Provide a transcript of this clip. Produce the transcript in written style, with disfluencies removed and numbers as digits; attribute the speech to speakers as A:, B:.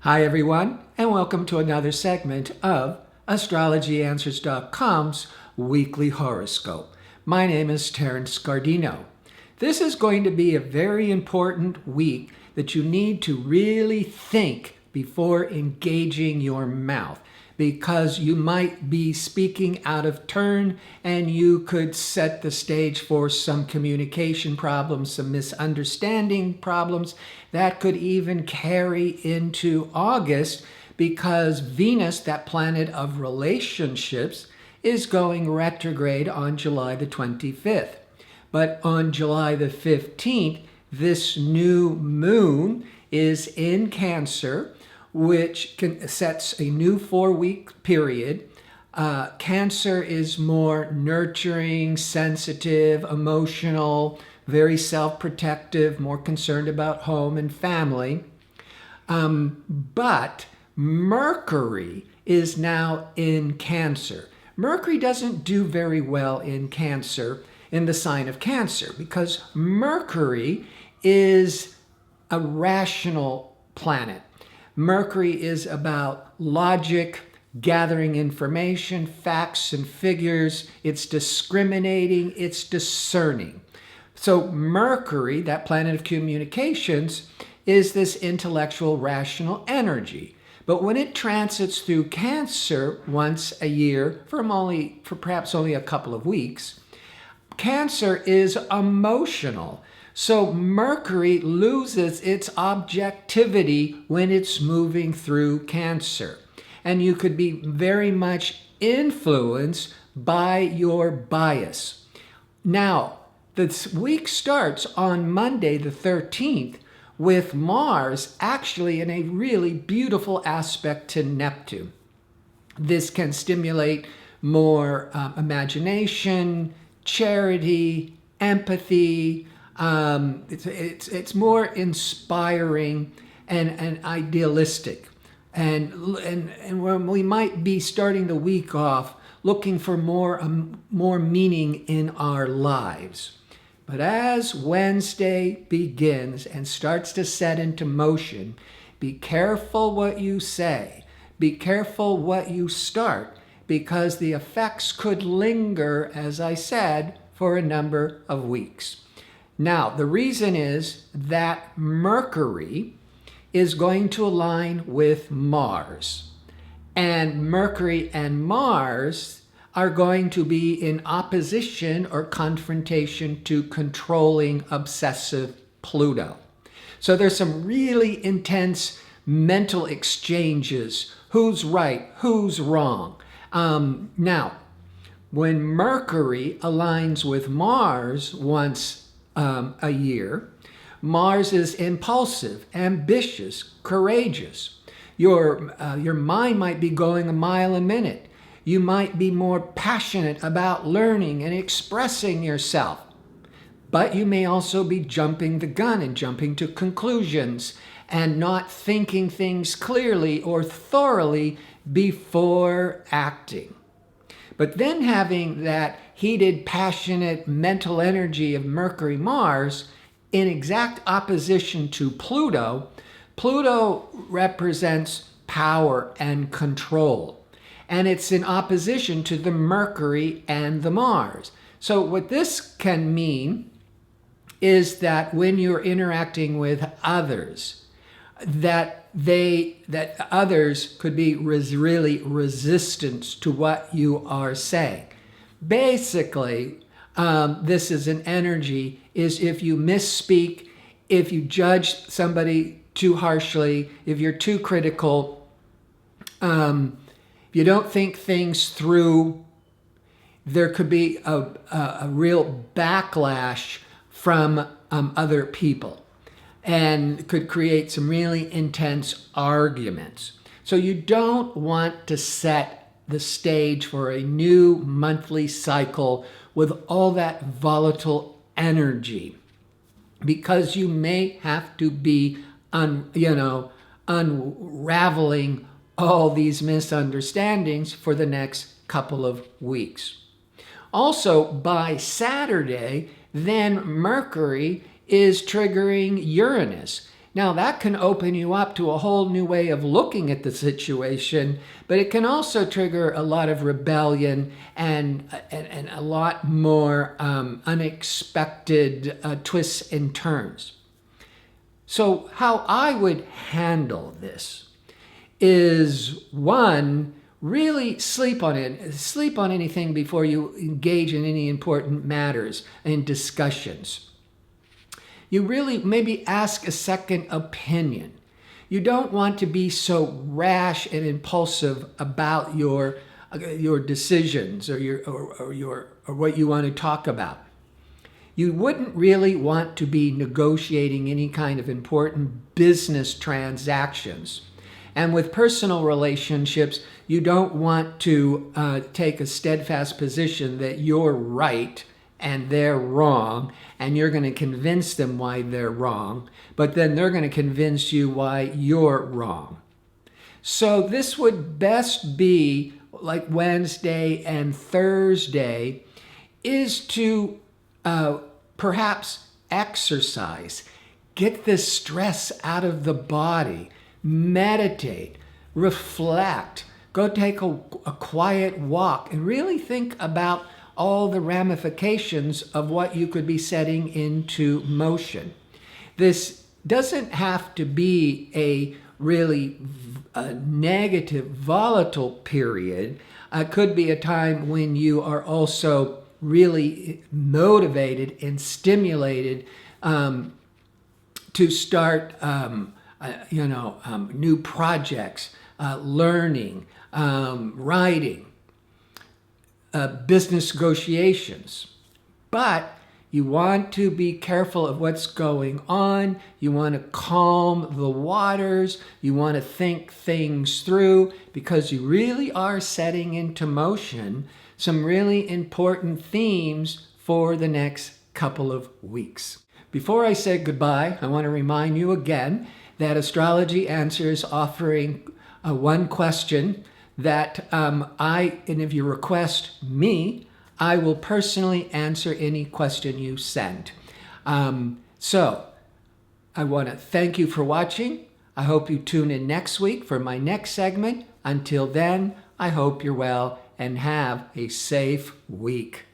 A: Hi, everyone, and welcome to another segment of AstrologyAnswers.com's weekly horoscope. My name is Terence Guardino. This is going to be a very important week that you need to really think before engaging your mouth, because you might be speaking out of turn and you could set the stage for some communication problems, some misunderstanding problems that could even carry into August, because Venus, that planet of relationships, is going retrograde on July the 25th. But on July the 15th, this new moon is in Cancer, which sets a new 4-week period. Cancer is more nurturing, sensitive, emotional, very self-protective, more concerned about home and family. But Mercury is now in Cancer. Mercury doesn't do very well in Cancer, in the sign of Cancer, because Mercury is a rational planet. Mercury is about logic, gathering information, facts and figures. It's discriminating, it's discerning. So Mercury, that planet of communications, is this intellectual, rational energy. But when it transits through Cancer once a year, for perhaps only a couple of weeks, Cancer is emotional. So Mercury loses its objectivity when it's moving through Cancer. And you could be very much influenced by your bias. Now, this week starts on Monday the 13th with Mars actually in a really beautiful aspect to Neptune. This can stimulate more imagination, charity, empathy. It's more inspiring and idealistic. And when we might be starting the week off looking for more meaning in our lives. But as Wednesday begins and starts to set into motion, be careful what you say. Be careful what you start, because the effects could linger, as I said, for a number of weeks. Now, the reason is that Mercury is going to align with Mars. And Mercury and Mars are going to be in opposition or confrontation to controlling, obsessive Pluto. So there's some really intense mental exchanges. Who's right? Who's wrong? Now, when Mercury aligns with Mars once a year, Mars is impulsive, ambitious, courageous. Your mind might be going a mile a minute. You might be more passionate about learning and expressing yourself. But you may also be jumping the gun and jumping to conclusions and not thinking things clearly or thoroughly before acting. But then having that heated, passionate mental energy of Mercury-Mars in exact opposition to Pluto, Pluto represents power and control. And it's in opposition to the Mercury and the Mars. So what this can mean is that when you're interacting with others, that others could be really resistant to what you are saying. Basically, this is an energy, is if you misspeak, if you judge somebody too harshly, if you're too critical, if you don't think things through, there could be a real backlash from other people and could create some really intense arguments. So you don't want to set the stage for a new monthly cycle with all that volatile energy, because you may have to be unraveling all these misunderstandings for the next couple of weeks. Also, by Saturday, then Mercury is triggering Uranus. Now, that can open you up to a whole new way of looking at the situation, but it can also trigger a lot of rebellion and a lot more unexpected twists and turns. So how I would handle this is, one, really sleep on it. Sleep on anything before you engage in any important matters and discussions. You really maybe ask a second opinion. You don't want to be so rash and impulsive about your decisions or what you want to talk about. You wouldn't really want to be negotiating any kind of important business transactions. And with personal relationships, you don't want to take a steadfast position that you're right and they're wrong, and you're going to convince them why they're wrong, but then they're going to convince you why you're wrong. So this would best be, like Wednesday and Thursday, is to perhaps exercise, get this stress out of the body, meditate, reflect, go take a quiet walk, and really think about all the ramifications of what you could be setting into motion. This doesn't have to be a really negative, volatile period. It could be a time when you are also really motivated and stimulated to start, new projects, learning, writing, business negotiations. But you want to be careful of what's going on. You want to calm the waters. You want to think things through, because you really are setting into motion some really important themes for the next couple of weeks. Before I say goodbye, I want to remind you again that Astrology Answers offering one question that and if you request me, I will personally answer any question you send. So I want to thank you for watching. I hope you tune in next week for my next segment. Until then, I hope you're well and have a safe week.